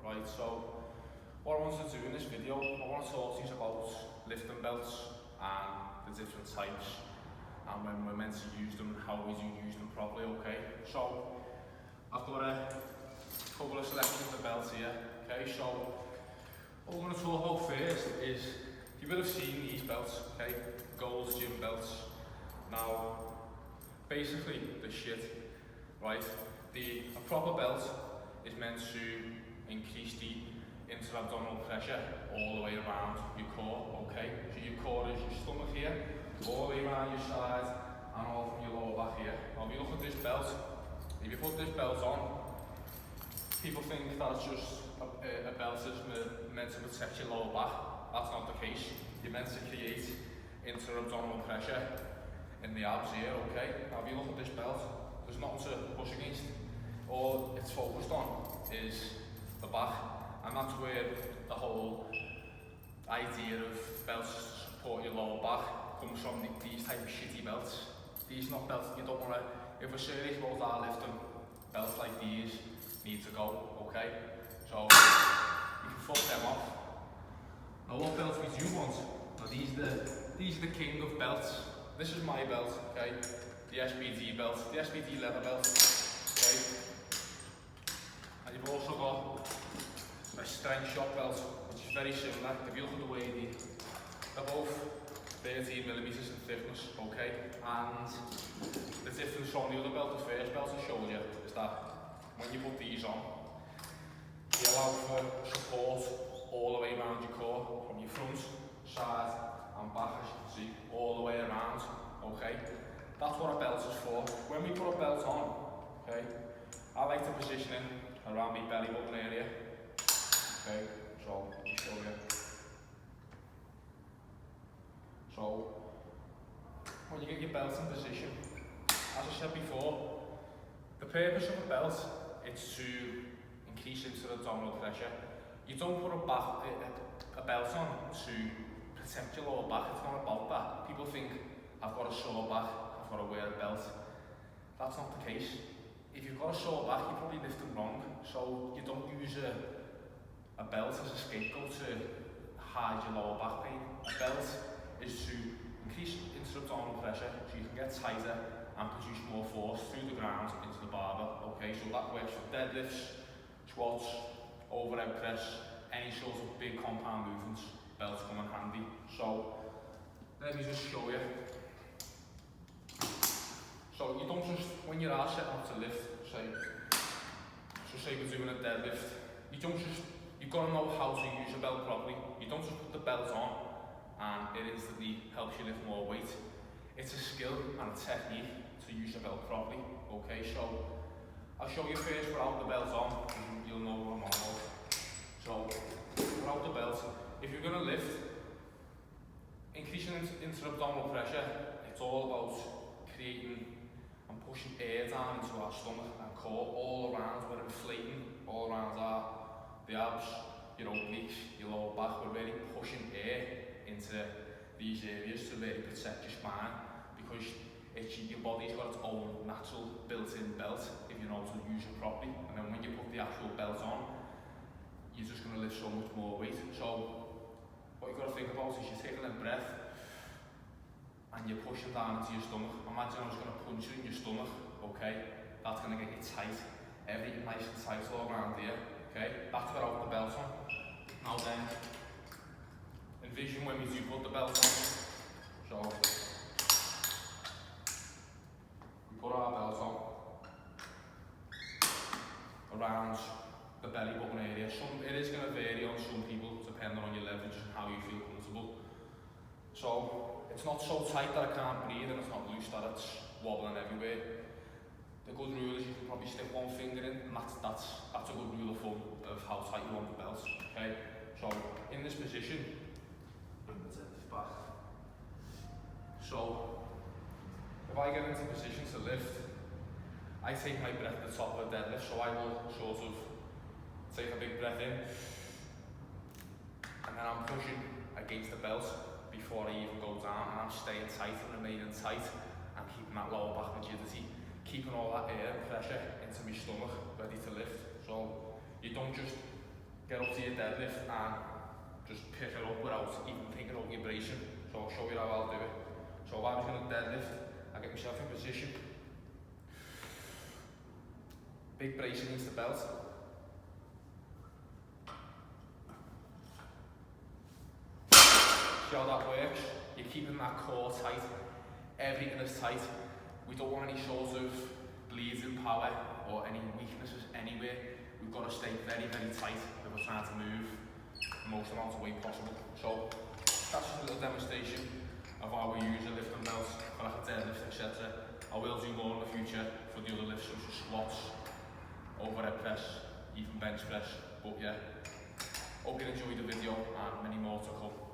right? So what I want to do in this video, I want to talk to you about lifting belts and the different types and when we're meant to use them and how we do use them properly, okay? So I've got a couple of selections of belts here, okay? So what we're going to talk about first is, you will have seen these belts, okay? Gold's Gym belts. Now, basically, the shit, right? A proper belt is meant to increase the intra-abdominal pressure all the way around your core, okay? So your core is your stomach here, all the way around your side, and all from your lower back here. Now, if you look at this belt, if you put this belt on, people think that it's just a belt that's meant to protect your lower back. That's not the case. You're meant to create intra-abdominal pressure in the abs here, okay? Now, if you look at this belt, there's nothing to push against. All it's focused on is the back, and that's where the whole idea of belts to support your lower back comes from. These type of shitty belts. These not belts you don't want to, if we're serious about our lifting, belts like these need to go, okay? So you can fuck them off. Now what belts we do want? Now these are the king of belts. This is my belt, okay? The SBD belt, the SBD leather belt, okay? And you've also got a strength shock belt, which is very similar. If you look at the way they're both 13 millimeters in thickness, okay? And the difference from the other belt, the first belt I showed you, is that when you put these on, they allow for support all the way around your core, from your front, side and back, as you can see, all the way around, okay? That's what a belt is for. When we put a belt on, okay, I like to position it around my belly button area, okay? So, let me show you. So, when you get your belt in position, as I said before, the purpose of a belt is to increase intra-abdominal pressure. You don't put a belt on to protect your lower back. It's not about that. People think, I've got a sore back, I've got to wear a belt. That's not the case. If you've got a sore back, you're probably lifting wrong. So you don't use a belt as a scapegoat to hide your lower back pain. A belt is to increase intra-abdominal pressure so you can get tighter and produce more force through the ground into the barbell. Okay, so that works for deadlifts, squats, overhead press, any sort of big compound movements. Belts come in handy. So let me just show you. So you don't just, when you are setting up to lift, say we're doing a deadlift, you've got to know how to use a belt properly. You don't just put the belt on and it instantly helps you lift more weight. It's a skill and a technique to use the belt properly. Okay, so I'll show you first without the belt on, and you'll know what I'm on about. So without the belt, if you're going to lift, increasing intra-abdominal pressure, it's all about creating and pushing air down into our stomach and core, all around. We're inflating all around the abs, your obliques, your lower back. We're really pushing air into these areas to really protect your spine, because your body's got its own natural built-in belt if you know to use it properly. And then when you put the actual belt on, you're just going to lift so much more weight. So what you've got to think about is you're taking a breath and you're pushing down into your stomach. Imagine I was going to punch you in your stomach, okay? That's going to get you tight. Everything nice and tight all around here, okay? That's without the belt on. Now then, envision when we do put the belt on. So, we put our belt on around the belly button area. It is going to vary on some people depending on your leverage and how you feel comfortable. So it's not so tight that I can't breathe, and it's not loose that it's wobbling everywhere. The good rule is you can probably stick one finger in, and that's a good rule of thumb of how tight you want the belt. Okay. So in this position, bring the deadlift back. So if I get into position to lift, I take my breath at the top of a deadlift, so I will sort of take a big breath in, and then I'm pushing against the belt before I even go down, and I'm staying tight and remaining tight and keeping that lower back rigidity, keeping all that air and pressure into my stomach ready to lift. So you don't just get up to your deadlift and just pick it up without even thinking about your bracing. So I'll show you how I'll do it. So if I was going to deadlift, I get myself in position. Big bracing into the belt. See how that works? You're keeping that core tight. Everything is tight. We don't want any sort of bleeds in power or any weaknesses anywhere. We've got to stay very, very tight if we're trying to move the most amount of weight possible. So that's just a little demonstration of how we use a lifting belt for like a deadlift, etc. I will do more in the future for the other lifts such as squats, overhead press, even bench press. But yeah, hope you enjoyed the video and many more to come.